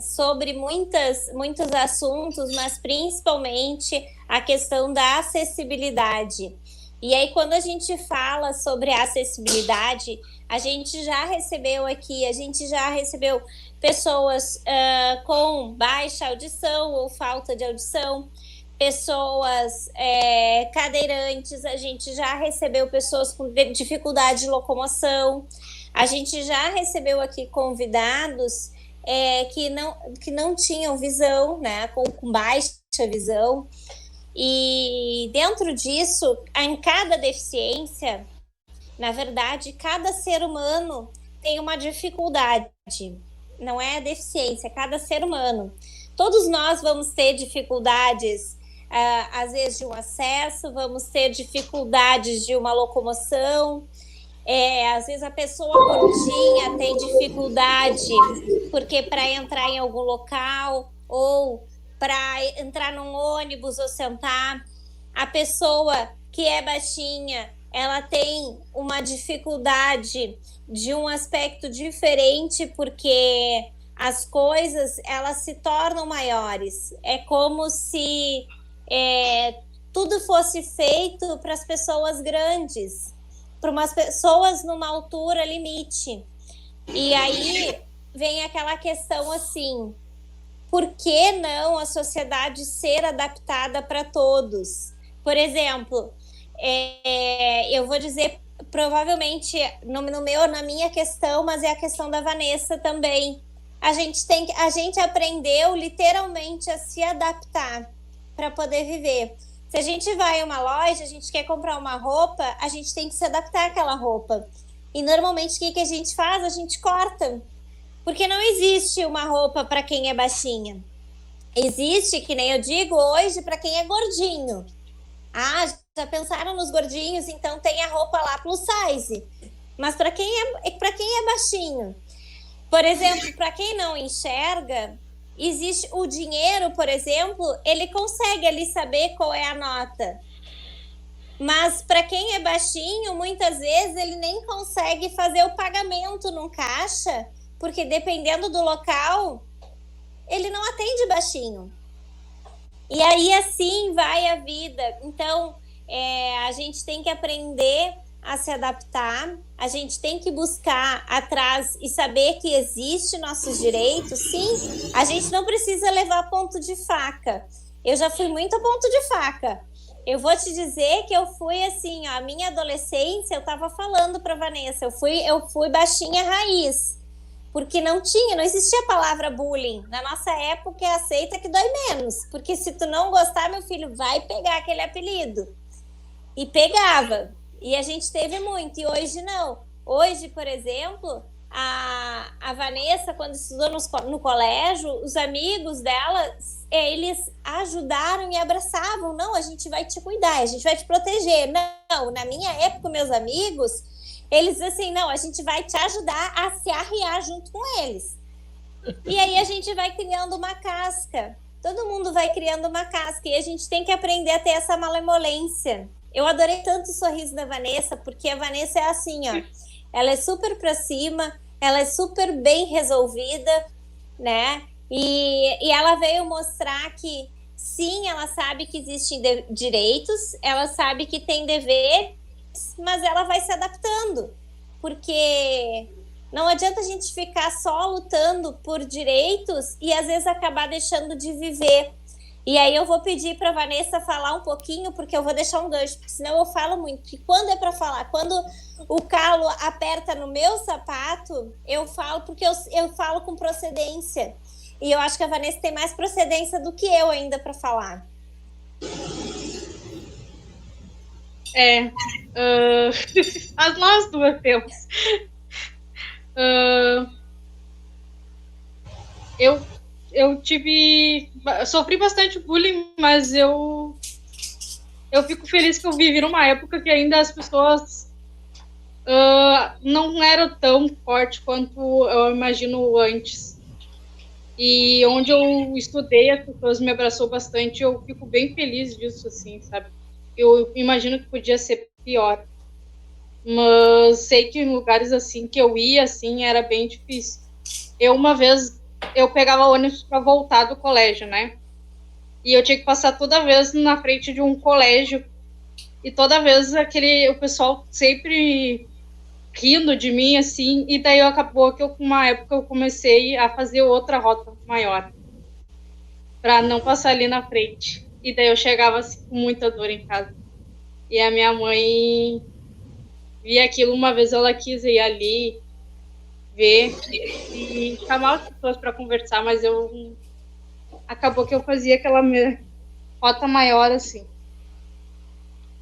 sobre muitos assuntos, mas principalmente a questão da acessibilidade. E aí, quando a gente fala sobre a acessibilidade, a gente já recebeu pessoas com baixa audição ou falta de audição, pessoas cadeirantes, a gente já recebeu pessoas com dificuldade de locomoção, a gente já recebeu aqui convidados que não tinham visão, né, com baixa visão. E dentro disso, em cada deficiência, na verdade, cada ser humano tem uma dificuldade. não é deficiência, é cada ser humano. Todos nós vamos ter dificuldades, às vezes, de um acesso, vamos ter dificuldades de uma locomoção. Às vezes a pessoa gordinha tem dificuldade porque para entrar em algum local ou para entrar num ônibus ou sentar. A pessoa que é baixinha, ela tem uma dificuldade de um aspecto diferente porque as coisas elas se tornam maiores. É como se tudo fosse feito para as pessoas grandes, para umas pessoas numa altura limite. E aí vem aquela questão assim, por que não a sociedade ser adaptada para todos? Por exemplo, eu vou dizer provavelmente na minha questão, mas é a questão da Vanessa também. A gente aprendeu literalmente a se adaptar para poder viver. Se a gente vai em uma loja, a gente quer comprar uma roupa, a gente tem que se adaptar àquela roupa. E normalmente o que a gente faz? A gente corta. Porque não existe uma roupa para quem é baixinha. Existe, que nem eu digo hoje, para quem é gordinho. Já pensaram nos gordinhos? Então tem a roupa lá plus size. Mas para quem é baixinho? Por exemplo, para quem não enxerga, existe o dinheiro, por exemplo, ele consegue ali saber qual é a nota. Mas para quem é baixinho, muitas vezes ele nem consegue fazer o pagamento num caixa, porque dependendo do local, ele não atende baixinho. E aí assim vai a vida. Então, a gente tem que aprender a se adaptar, a gente tem que buscar atrás e saber que existe nossos direitos. Sim, a gente não precisa levar ponto de faca. Eu já fui muito a ponto de faca. Eu vou te dizer que eu fui assim, a minha adolescência, eu estava falando para Vanessa, eu fui baixinha raiz, porque não existia a palavra bullying. Na nossa época é aceita que dói menos, porque se tu não gostar, meu filho, vai pegar aquele apelido. E pegava. E a gente teve muito, e hoje não. Hoje, por exemplo, a Vanessa, quando estudou no colégio, os amigos dela, eles ajudaram e abraçavam. Não, a gente vai te cuidar, a gente vai te proteger. Não, na minha época, meus amigos, eles assim, não, a gente vai te ajudar a se arriar junto com eles. E aí a gente vai criando uma casca. Todo mundo vai criando uma casca, e a gente tem que aprender a ter essa malemolência. Eu adorei tanto o sorriso da Vanessa, porque a Vanessa é assim, ó. Ela é super pra cima, ela é super bem resolvida, né? E ela veio mostrar que, sim, ela sabe que existem direitos, ela sabe que tem deveres, mas ela vai se adaptando. Porque não adianta a gente ficar só lutando por direitos e, às vezes, acabar deixando de viver. E aí eu vou pedir para a Vanessa falar um pouquinho, porque eu vou deixar um gancho, porque senão eu falo muito. E quando é para falar, quando o calo aperta no meu sapato, eu falo, porque eu falo com procedência. E eu acho que a Vanessa tem mais procedência do que eu ainda para falar. Nós duas temos. Eu sofri bastante bullying, mas eu fico feliz que eu vivi numa época que ainda as pessoas não eram tão fortes quanto eu imagino antes. E onde eu estudei, as pessoas me abraçou bastante, eu fico bem feliz disso, assim, sabe? Eu imagino que podia ser pior. Mas sei que em lugares assim que eu ia, assim, era bem difícil. Uma vez, eu pegava ônibus para voltar do colégio, né? E eu tinha que passar toda vez na frente de um colégio. E toda vez o pessoal sempre rindo de mim, assim. E daí acabou que uma época eu comecei a fazer outra rota maior, para não passar ali na frente. E daí eu chegava assim, com muita dor em casa. E a minha mãe via aquilo, uma vez ela quis ir ali ver e chamar as pessoas para conversar, mas acabou que eu fazia aquela rota maior, assim,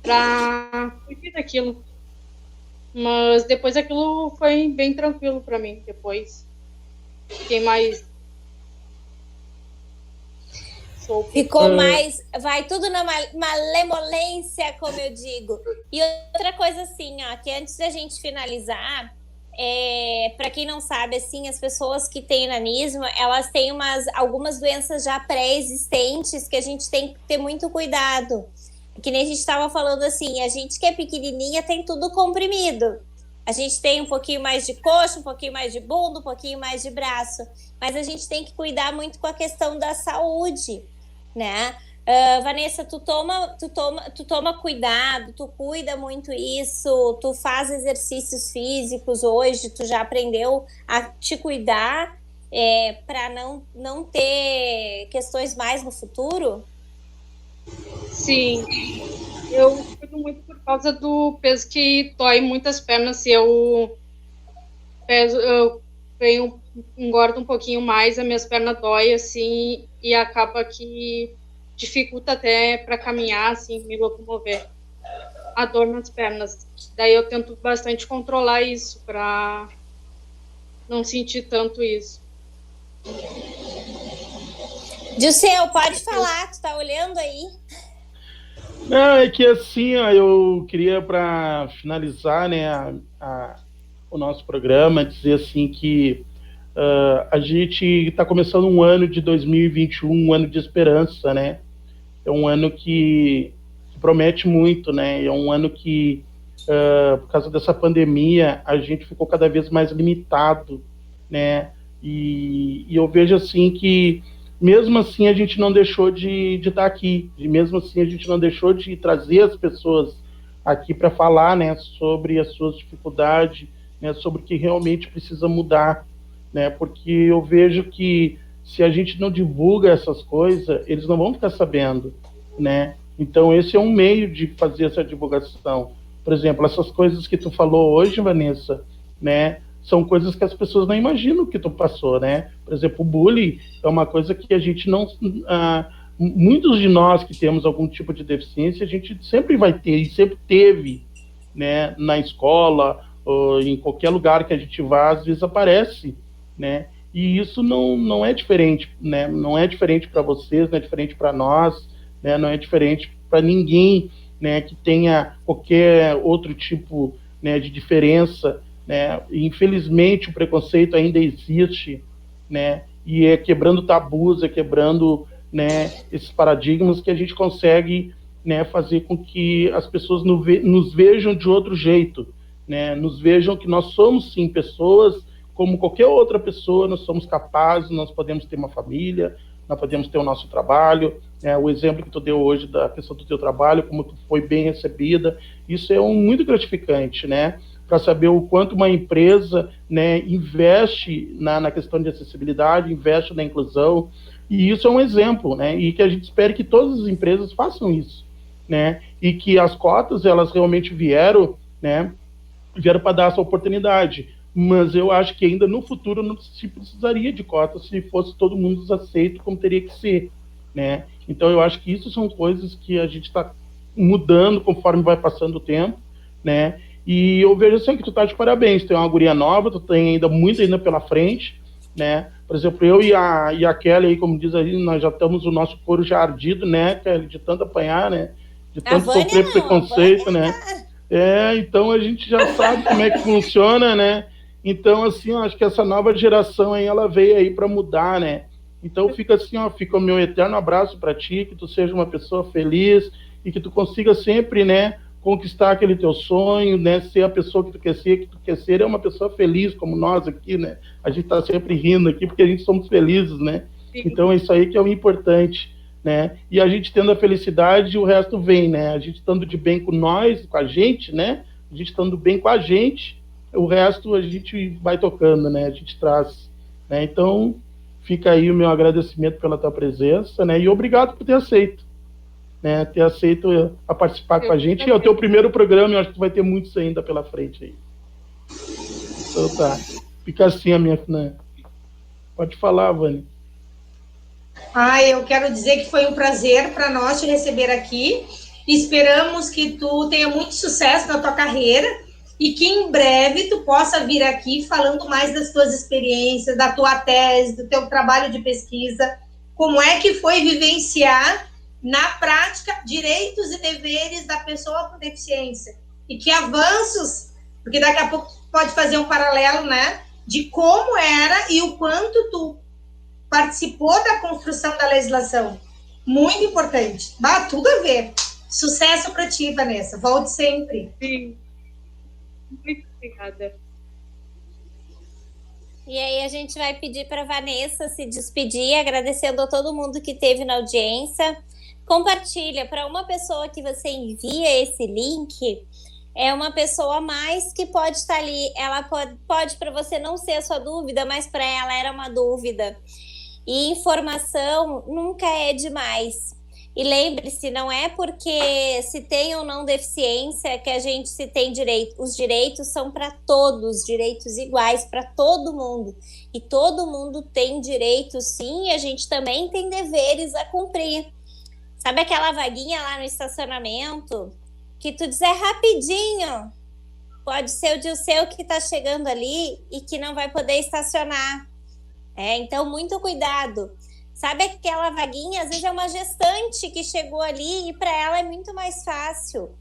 para fugir daquilo. Mas depois aquilo foi bem tranquilo para mim, depois. Fiquei mais... Ficou mais... Vai tudo na malemolência, como eu digo. E outra coisa assim, ó, que antes da gente finalizar... para quem não sabe, assim, as pessoas que têm nanismo, elas têm algumas doenças já pré-existentes que a gente tem que ter muito cuidado. Que nem a gente estava falando assim, a gente que é pequenininha tem tudo comprimido. A gente tem um pouquinho mais de coxa, um pouquinho mais de bunda, um pouquinho mais de braço. Mas a gente tem que cuidar muito com a questão da saúde, né? Vanessa, tu toma cuidado, tu cuida muito isso, tu faz exercícios físicos hoje, tu já aprendeu a te cuidar para não ter questões mais no futuro? Sim, eu cuido muito por causa do peso que dói muitas pernas. Se eu engordo um pouquinho mais, as minhas pernas dói assim, e acaba que dificulta até para caminhar, assim, me locomover. A dor nas pernas. Daí eu tento bastante controlar isso para não sentir tanto isso. Dilceu, pode falar, tu tá olhando aí? Não, é que assim, ó, eu queria, para finalizar, né, o nosso programa, dizer assim que a gente está começando um ano de 2021, um ano de esperança, né? É um ano que promete muito, né? É um ano que, por causa dessa pandemia, a gente ficou cada vez mais limitado, né? E eu vejo assim que, mesmo assim, a gente não deixou de estar aqui, mesmo assim a gente não deixou de trazer as pessoas aqui para falar, né, sobre as suas dificuldades, né, sobre o que realmente precisa mudar, né? Porque eu vejo que se a gente não divulga essas coisas, eles não vão ficar sabendo, né? Então, esse é um meio de fazer essa divulgação. Por exemplo, essas coisas que tu falou hoje, Vanessa, né? São coisas que as pessoas não imaginam que tu passou, né? Por exemplo, o bullying é uma coisa que a gente não... muitos de nós que temos algum tipo de deficiência, a gente sempre vai ter, e sempre teve, né? Na escola, ou em qualquer lugar que a gente vá, às vezes aparece, né? E isso não é diferente, né? Não é diferente para vocês, não é diferente para nós, né? Não é diferente para ninguém, né, que tenha qualquer outro tipo, né, de diferença, né? E, infelizmente, o preconceito ainda existe, né? E é quebrando tabus, é quebrando, né, esses paradigmas que a gente consegue, né, fazer com que as pessoas nos vejam de outro jeito, né? Nos vejam que nós somos, sim, pessoas como qualquer outra pessoa, nós somos capazes, nós podemos ter uma família, nós podemos ter o nosso trabalho, né? O exemplo que tu deu hoje da questão do teu trabalho, como tu foi bem recebida, isso é muito gratificante, né? Para saber o quanto uma empresa, né, investe na questão de acessibilidade, investe na inclusão, e isso é um exemplo, né? E que a gente espere que todas as empresas façam isso, né? E que as cotas, elas realmente vieram, né, vieram para dar essa oportunidade. Mas eu acho que ainda no futuro não se precisaria de cotas se fosse todo mundo aceito como teria que ser, né? Então eu acho que isso são coisas que a gente está mudando conforme vai passando o tempo, né? E eu vejo assim que tu tá de parabéns, tu é uma guria nova, tu tem ainda muito ainda pela frente, né? Por exemplo, eu e a Kelly, aí, como diz aí, nós já estamos o nosso couro já ardido, né, Kelly, de tanto apanhar, né? De tanto sofrer preconceito, né? Então a gente já sabe como é que funciona, né? Então, assim, eu acho que essa nova geração aí, ela veio aí para mudar, né? Então fica assim, ó, fica o meu eterno abraço para ti, que tu seja uma pessoa feliz e que tu consiga sempre, né, conquistar aquele teu sonho, né, ser a pessoa que tu quer ser é uma pessoa feliz, como nós aqui, né? A gente tá sempre rindo aqui porque a gente somos felizes, né? Sim. Então é isso aí que é o importante, né? E a gente tendo a felicidade, o resto vem, né? A gente estando de bem com nós, com a gente, né? A gente estando bem com a gente, o resto a gente vai tocando, né? A gente traz, né? Então, fica aí o meu agradecimento pela tua presença, né? E obrigado por ter aceito, né? Ter aceito a participar com a gente. E é o teu primeiro programa, eu acho que tu vai ter muitos ainda pela frente aí. Então tá. Fica assim a minha... Né? Pode falar, Vânia. Eu quero dizer que foi um prazer para nós te receber aqui. Esperamos que tu tenha muito sucesso na tua carreira, e que em breve tu possa vir aqui falando mais das tuas experiências, da tua tese, do teu trabalho de pesquisa, como é que foi vivenciar na prática direitos e deveres da pessoa com deficiência. E que avanços, porque daqui a pouco pode fazer um paralelo, né, de como era e o quanto tu participou da construção da legislação. Muito importante. Tudo a ver. Sucesso para ti, Vanessa. Volte sempre. Sim. Muito obrigada. E aí a gente vai pedir para a Vanessa se despedir, agradecendo a todo mundo que esteve na audiência. Compartilha para uma pessoa que você envia esse link, é uma pessoa a mais que pode estar ali. Ela pode para você não ser a sua dúvida, mas para ela era uma dúvida. E informação nunca é demais. E lembre-se, não é porque se tem ou não deficiência que a gente se tem direito. Os direitos são para todos, direitos iguais para todo mundo. E todo mundo tem direitos, sim, e a gente também tem deveres a cumprir. Sabe aquela vaguinha lá no estacionamento que tu diz rapidinho? Pode ser o Dilceu que está chegando ali e que não vai poder estacionar. Então, muito cuidado. Sabe aquela vaguinha? Às vezes é uma gestante que chegou ali e para ela é muito mais fácil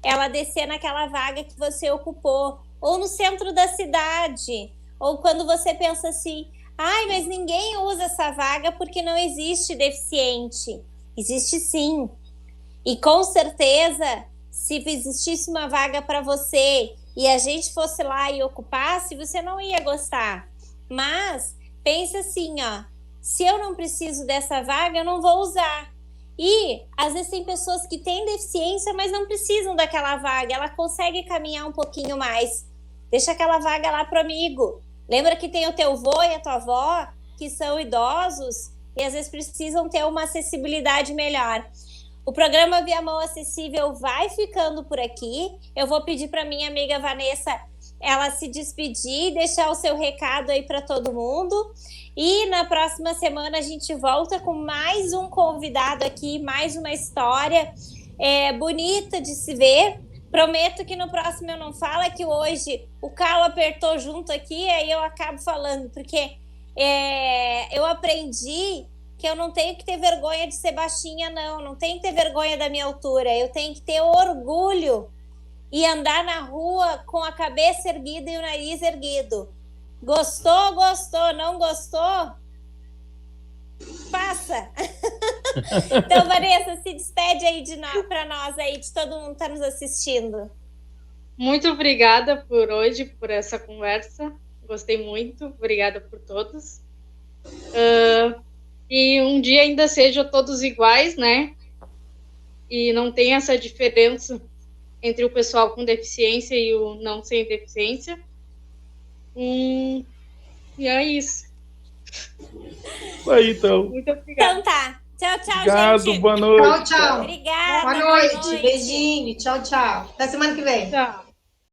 ela descer naquela vaga que você ocupou. Ou no centro da cidade. Ou quando você pensa assim, mas ninguém usa essa vaga porque não existe deficiente. Existe sim. E com certeza, se existisse uma vaga para você e a gente fosse lá e ocupasse, você não ia gostar. Mas pensa assim, se eu não preciso dessa vaga, eu não vou usar. E às vezes tem pessoas que têm deficiência, mas não precisam daquela vaga. Ela consegue caminhar um pouquinho mais. Deixa aquela vaga lá pro amigo. Lembra que tem o teu avô e a tua avó, que são idosos e às vezes precisam ter uma acessibilidade melhor. O programa Viamão Acessível vai ficando por aqui. Eu vou pedir para minha amiga Vanessa ela se despedir, deixar o seu recado aí para todo mundo. E na próxima semana a gente volta com mais um convidado aqui, mais uma história bonita de se ver. Prometo que no próximo eu não falo, que hoje o Carlos apertou junto aqui, aí eu acabo falando, porque eu aprendi que eu não tenho que ter vergonha de ser baixinha, não tenho que ter vergonha da minha altura, eu tenho que ter orgulho e andar na rua com a cabeça erguida e o nariz erguido. Gostou, gostou. Não gostou? Passa. Então, Vanessa, se despede aí para nós, aí, de todo mundo que está nos assistindo. Muito obrigada por hoje, por essa conversa. Gostei muito. Obrigada por todos. E um dia ainda sejam todos iguais, né? E não tem essa diferença entre o pessoal com deficiência e o não sem deficiência. E é isso. Aí, então. Muito obrigada. Então tá. Tchau, tchau, Obrigado, gente. Boa noite. Tchau. Obrigada. Boa noite. Beijinho. Tchau, tchau. Até semana que vem. Tchau.